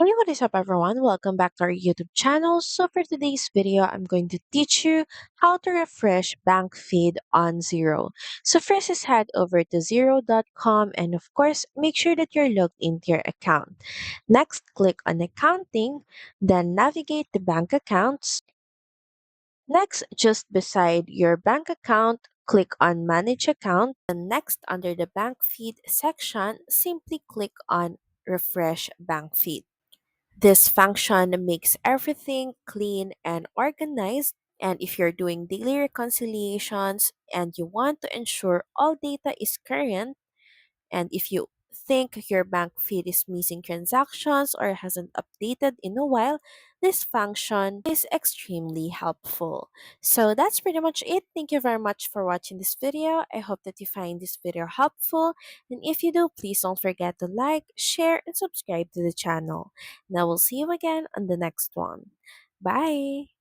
Hey, what is up everyone? Welcome back to our YouTube channel. So for today's video, I'm going to teach you how to refresh bank feed on Xero. So first is head over to Xero.com and of course, make sure that you're logged into your account. Next, click on accounting, then navigate to bank accounts. Next, just beside your bank account, click on manage account. And next, under the bank feed section, simply click on refresh bank feed. This function makes everything clean and organized. And if you're doing daily reconciliations and you want to ensure all data is current, and if you think your bank feed is missing transactions or hasn't updated in a while, this function is extremely helpful. So that's pretty much it. Thank you very much for watching this video. I hope that you find this video helpful. And if you do, please don't forget to like, share, and subscribe to the channel. And I will see you again on the next one. Bye!